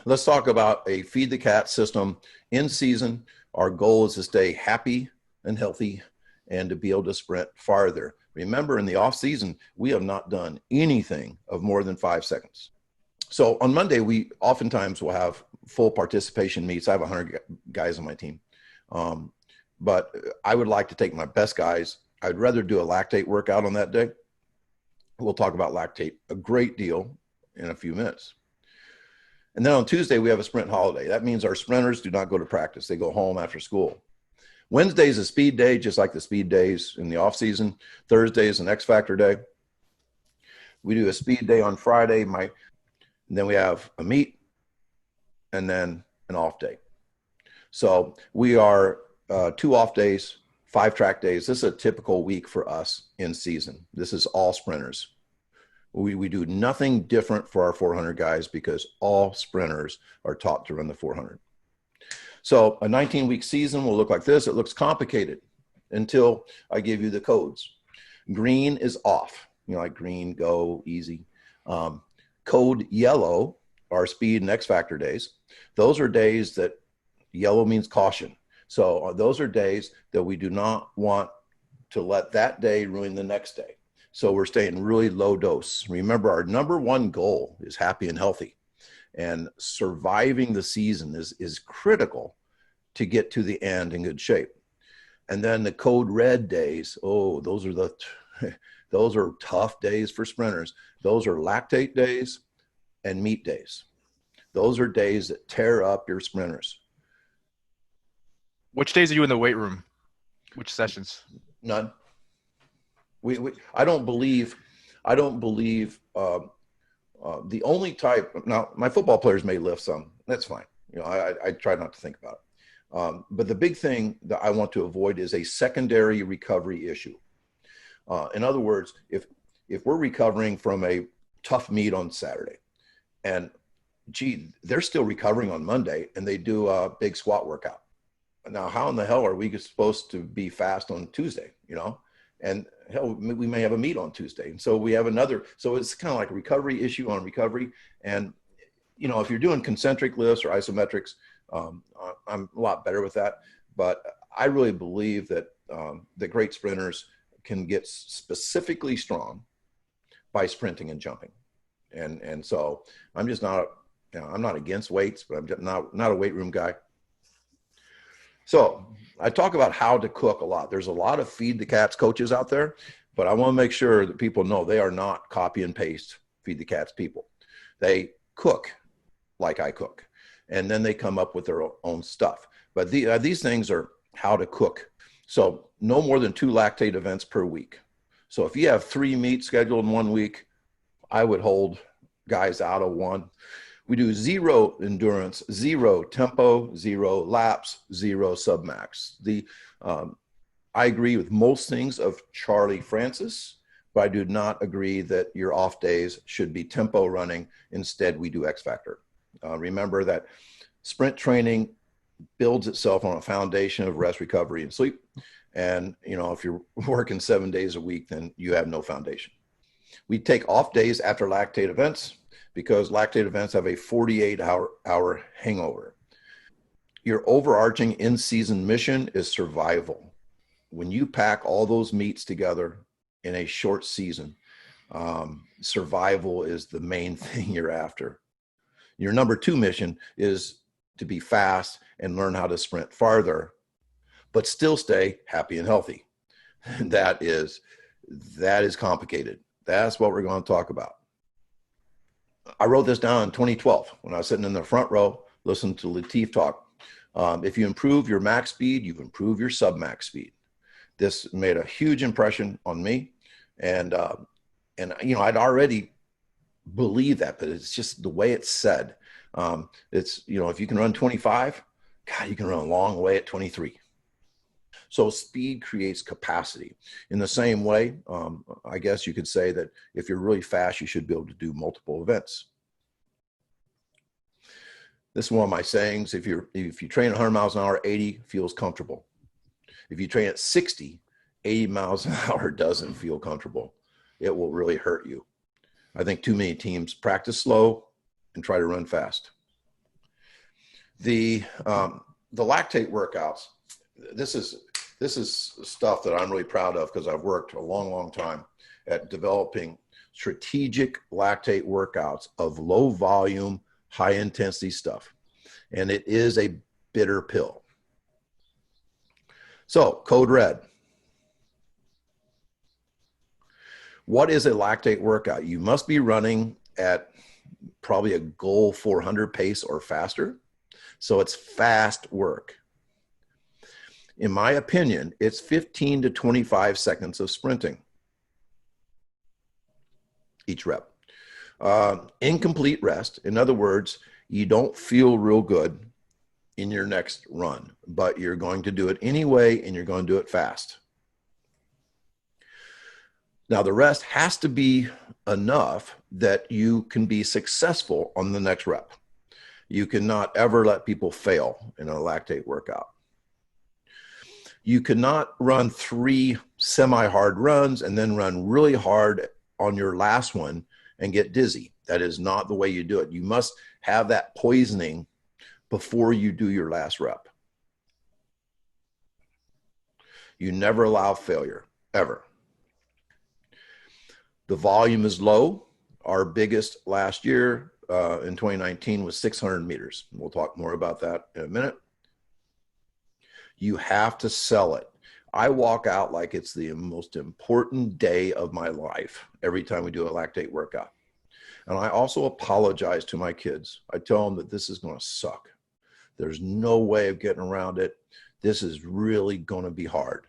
let's talk about a feed the cat system in season. Our goal is to stay happy and healthy and to be able to sprint farther. Remember, in the off season, we have not done anything of more than 5 seconds. So on Monday, we oftentimes will have full participation meets. I have 100 guys on my team. But I would like to take my best guys. I'd rather do a lactate workout on that day. We'll talk about lactate a great deal in a few minutes. And then on Tuesday, we have a sprint holiday. That means our sprinters do not go to practice. They go home after school. Wednesday is a speed day, just like the speed days in the off season. Thursday is an X Factor day. We do a speed day on Friday. Then we have a meet and then an off day. So we are 2 off days, 5 track days. This is a typical week for us in season. This is all sprinters. We do nothing different for our 400 guys because all sprinters are taught to run the 400. So a 19-week season will look like this. It looks complicated until I give you the codes. Green is off. Like green, go, easy. Code yellow are speed and X Factor days. Those are days that yellow means caution. So those are days that we do not want to let that day ruin the next day. So we're staying really low dose. Remember, our number one goal is happy and healthy. And surviving the season is critical to get to the end in good shape. And then the code red days, those are tough days for sprinters. Those are lactate days and meet days. Those are days that tear up your sprinters. Which days are you in the weight room? Which sessions? None. I don't believe the only type. Now, my football players may lift some. That's fine. I try not to think about it. But the big thing that I want to avoid is a secondary recovery issue. In other words, if we're recovering from a tough meet on Saturday, and they're still recovering on Monday, and they do a big squat workout. Now, how in the hell are we supposed to be fast on Tuesday? And hell, we may have a meet on Tuesday. And so we have so it's kind of like a recovery issue on recovery. And, if you're doing concentric lifts or isometrics, I'm a lot better with that. But I really believe that the great sprinters can get specifically strong by sprinting and jumping. And so I'm just not, I'm not against weights, but I'm just not a weight room guy. So I talk about how to cook a lot. There's a lot of feed the cats coaches out there, but I want to make sure that people know they are not copy and paste feed the cats people. They cook like I cook, and then they come up with their own stuff. But these things are how to cook. So no more than 2 lactate events per week. So if you have 3 meets scheduled in 1 week, I would hold guys out of 1. We do 0 endurance, 0 tempo, 0 laps, 0 submax. I agree with most things of Charlie Francis, but I do not agree that your off days should be tempo running. Instead, we do X Factor. Remember that sprint training builds itself on a foundation of rest, recovery, and sleep. And, if you're working 7 days a week, then you have no foundation. We take off days after lactate events, because lactate events have a 48-hour hangover. Your overarching in-season mission is survival. When you pack all those meets together in a short season, survival is the main thing you're after. Your number 2 mission is to be fast and learn how to sprint farther, but still stay happy and healthy. And that is complicated. That's what we're going to talk about. I wrote this down in 2012 when I was sitting in the front row listening to Latif talk. If you improve your max speed, you've improved your sub-max speed. This made a huge impression on me. And I'd already believed that, but it's just the way it's said. If you can run 25, God, you can run a long way at 23. So speed creates capacity. In the same way, I guess you could say that if you're really fast, you should be able to do multiple events. This is one of my sayings. If you train 100 miles an hour, 80 feels comfortable. If you train at 60, 80 miles an hour doesn't feel comfortable. It will really hurt you. I think too many teams practice slow and try to run fast. The lactate workouts, this is stuff that I'm really proud of because I've worked a long time at developing strategic lactate workouts of low volume, high intensity stuff. And it is a bitter pill. So code red. What is a lactate workout? You must be running at probably a goal 400 pace or faster. So it's fast work. In my opinion, it's 15 to 25 seconds of sprinting each rep. Incomplete rest. In other words, you don't feel real good in your next run, but you're going to do it anyway, and you're going to do it fast. Now, the rest has to be enough that you can be successful on the next rep. You cannot ever let people fail in a lactate workout. You cannot run 3 semi-hard runs and then run really hard on your last one and get dizzy. That is not the way you do it. You must have that poisoning before you do your last rep. You never allow failure, ever. The volume is low. Our biggest last year in 2019 was 600 meters. We'll talk more about that in a minute. You have to sell it. I walk out like it's the most important day of my life every time we do a lactate workout. And I also apologize to my kids. I tell them that this is going to suck. There's no way of getting around it. This is really going to be hard.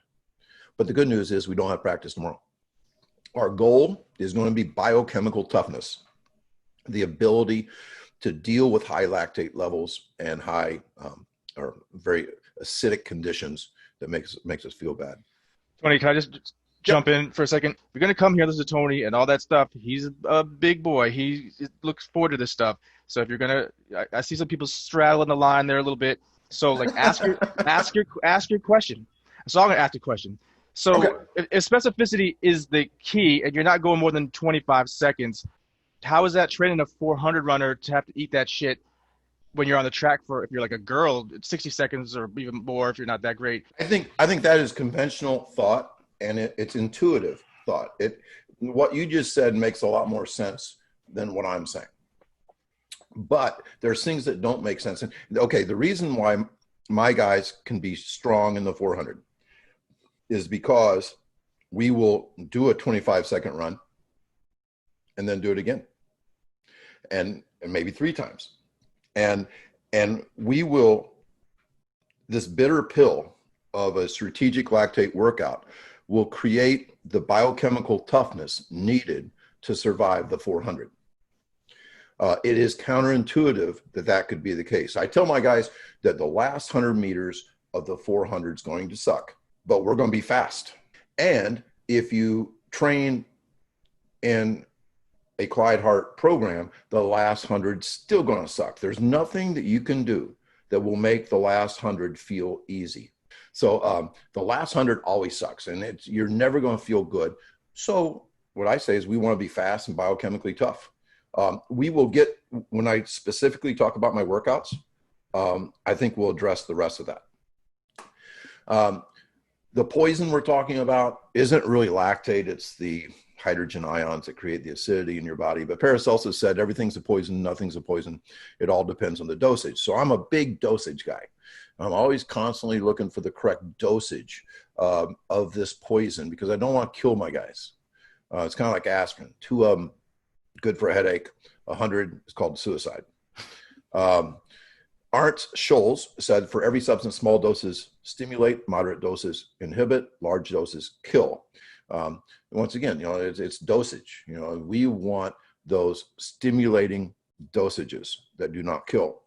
But the good news is we don't have practice tomorrow. Our goal is going to be biochemical toughness, the ability to deal with high lactate levels and high or very acidic conditions that makes us feel bad. Tony, can I just jump in for a second? We're going to come here, listen to Tony and all that stuff. He's a big boy. He looks forward to this stuff. So if you're going to, I see some people straddling the line there a little bit. So like ask your question. So I'm going to ask a question. So okay. if specificity is the key and you're not going more than 25 seconds, how is that training a 400 runner to have to eat that shit when you're on the track for, if you're like a girl, it's 60 seconds or even more if you're not that great? I think that is conventional thought, and it's intuitive thought. What you just said makes a lot more sense than what I'm saying. But there's things that don't make sense. And okay, the reason why my guys can be strong in the 400 is because we will do a 25-second run and then do it again. And maybe 3 times. And we will, this bitter pill of a strategic lactate workout will create the biochemical toughness needed to survive the 400. It is counterintuitive that could be the case. I tell my guys that the last 100 meters of the 400 is going to suck, but we're going to be fast. And if you train in a Clyde Hart program, the last 100 still going to suck. There's nothing that you can do that will make the last 100 feel easy. So the last 100 always sucks, and you're never going to feel good. So what I say is we want to be fast and biochemically tough. We will get, when I specifically talk about my workouts, I think we'll address the rest of that. The poison we're talking about isn't really lactate. It's the hydrogen ions that create the acidity in your body. But Paracelsus said everything's a poison, nothing's a poison. It all depends on the dosage. So I'm a big dosage guy. I'm always constantly looking for the correct dosage of this poison because I don't want to kill my guys. It's kind of like aspirin. 2 of them, good for a headache. 100 is called suicide. Arndt Scholes said, for every substance, small doses stimulate, moderate doses inhibit, large doses kill. Once again, it's dosage. We want those stimulating dosages that do not kill.